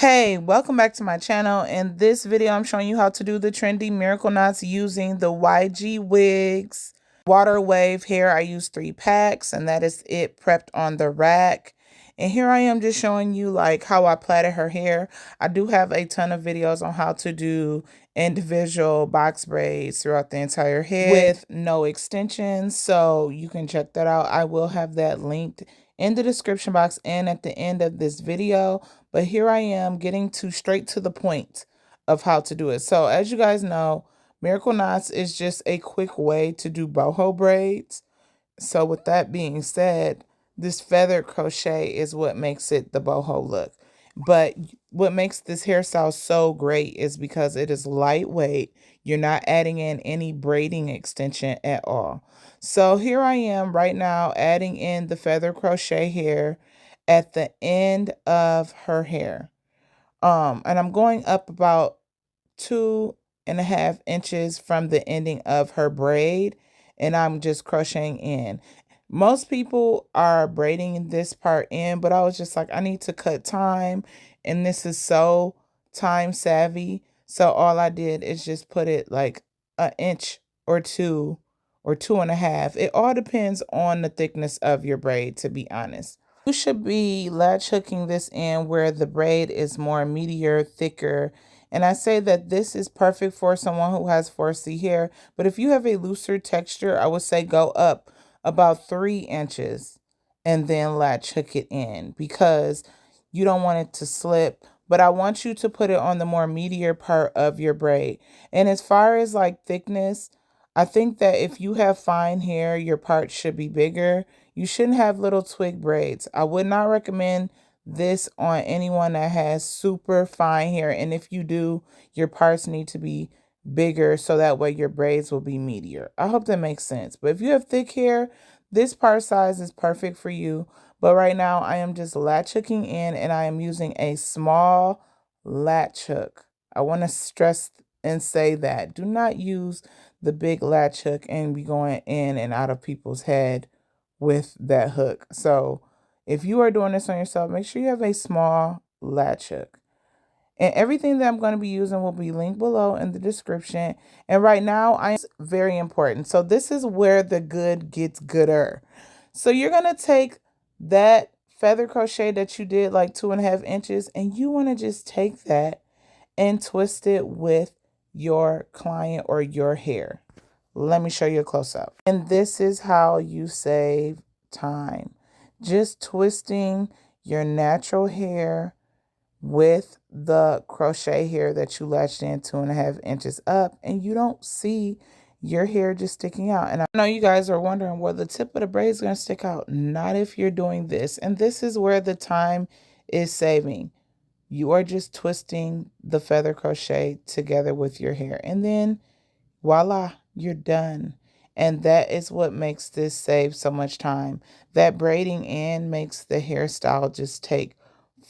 Hey, welcome back to my channel. In this video, I'm showing you how to do the trendy miracle knots using the YG wigs. Water wave hair, I use 3 packs, and that is it prepped on the rack. And here I am just showing you like how I plaited her hair. I do have a ton of videos on how to do individual box braids throughout the entire head with no extensions, so you can check that out. I will have that linked in the description box and at the end of this video. But here I am getting straight to the point of how to do it. So as you guys know, Miracle Knots is just a quick way to do boho braids. So with that being said, this feather crochet is what makes it the boho look. But what makes this hairstyle so great is because it is lightweight. You're not adding in any braiding extension at all. So here I am right now adding in the feather crochet hair at the end of her hair. And I'm going up about 2.5 inches from the ending of her braid, and I'm just crocheting in. Most people are braiding this part in, but I was just like, I need to cut time, and this is so time savvy. So all I did is just put it like an inch or two or 2.5. It all depends on the thickness of your braid, to be honest. You should be latch hooking this in where the braid is more meatier, thicker. And I say that this is perfect for someone who has 4C hair. But if you have a looser texture, I would say go up about 3 inches and then latch hook it in because you don't want it to slip. But I want you to put it on the more meatier part of your braid. And as far as like thickness, I think that if you have fine hair, your parts should be bigger. You shouldn't have little twig braids. I would not recommend this on anyone that has super fine hair. And if you do, your parts need to be bigger so that way your braids will be meatier. I hope that makes sense. But if you have thick hair, this part size is perfect for you. But right now I am just latch hooking in and I am using a small latch hook. I want to stress and say that. Do not use the big latch hook and be going in and out of people's head with that hook. So if you are doing this on yourself, make sure you have a small latch hook. And everything that I'm going to be using will be linked below in the description. And right now, very important. So this is where the good gets gooder. So you're going to take that feather crochet that you did like 2.5 inches, and you want to just take that and twist it with your client or your hair. Let me show you a close-up. And this is how you save time. Just twisting your natural hair with the crochet hair that you latched in 2.5 inches up, and you don't see your hair just sticking out. And I know you guys are wondering, well, the tip of the braid is going to stick out. Not if you're doing this. And this is where the time is saving. You are just twisting the feather crochet together with your hair, and then voila, you're done. And that is what makes this save so much time. That braiding in makes the hairstyle just take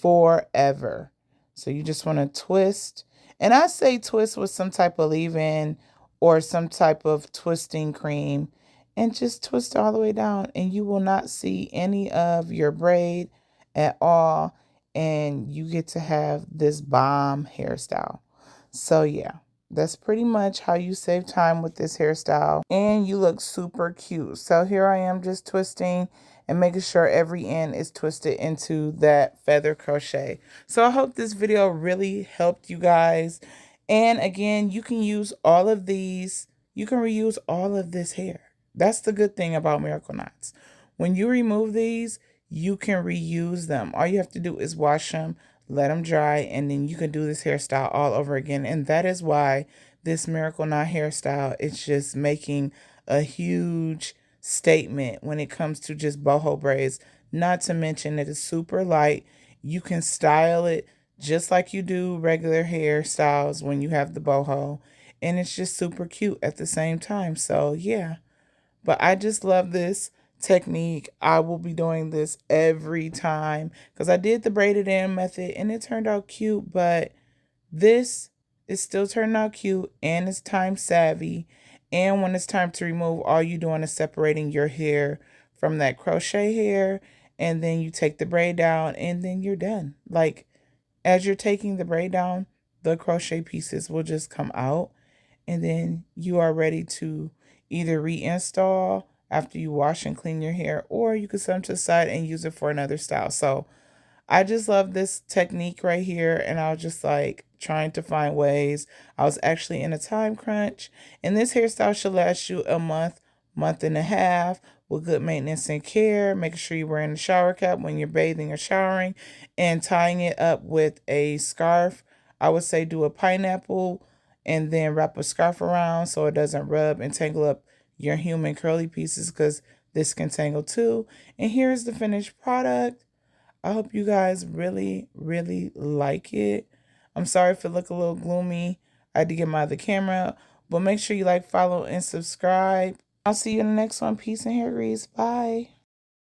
forever. So you just want to twist. And I say twist with some type of leave-in or some type of twisting cream. And just twist all the way down. And you will not see any of your braid at all. And you get to have this bomb hairstyle. So yeah. That's pretty much how you save time with this hairstyle. And you look super cute. So here I am just twisting and making sure every end is twisted into that feather crochet. So I hope this video really helped you guys. And again, you can use all of these. You can reuse all of this hair. That's the good thing about Miracle Knots. When you remove these, you can reuse them. All you have to do is wash them, let them dry, and then you can do this hairstyle all over again. And that is why this Miracle Knot hairstyle is just making a huge statement when it comes to just boho braids. Not to mention that it's super light. You can style it just like you do regular hairstyles when you have the boho. And it's just super cute at the same time. So yeah. But I just love this technique. I will be doing this every time because I did the braided in method and it turned out cute, but this is still turning out cute and it's time savvy. And when it's time to remove, all you doing is separating your hair from that crochet hair, and then you take the braid down and then you're done. Like, As you're taking the braid down, the crochet pieces will just come out, and then you are ready to either reinstall after you wash and clean your hair, or you can set them to the side and use it for another style. So I just love this technique right here, and I was just like trying to find ways. I was actually in a time crunch, and this hairstyle should last you a month, month and a half with good maintenance and care. Making sure you're wearing a shower cap when you're bathing or showering, and tying it up with a scarf. I would say do a pineapple and then wrap a scarf around so it doesn't rub and tangle up your human curly pieces, because this can tangle too. And here's the finished product. I hope you guys really, really like it. I'm sorry if it look a little gloomy. I had to get my other camera. But make sure you like, follow, and subscribe. I'll see you in the next one. Peace and hair grease. Bye.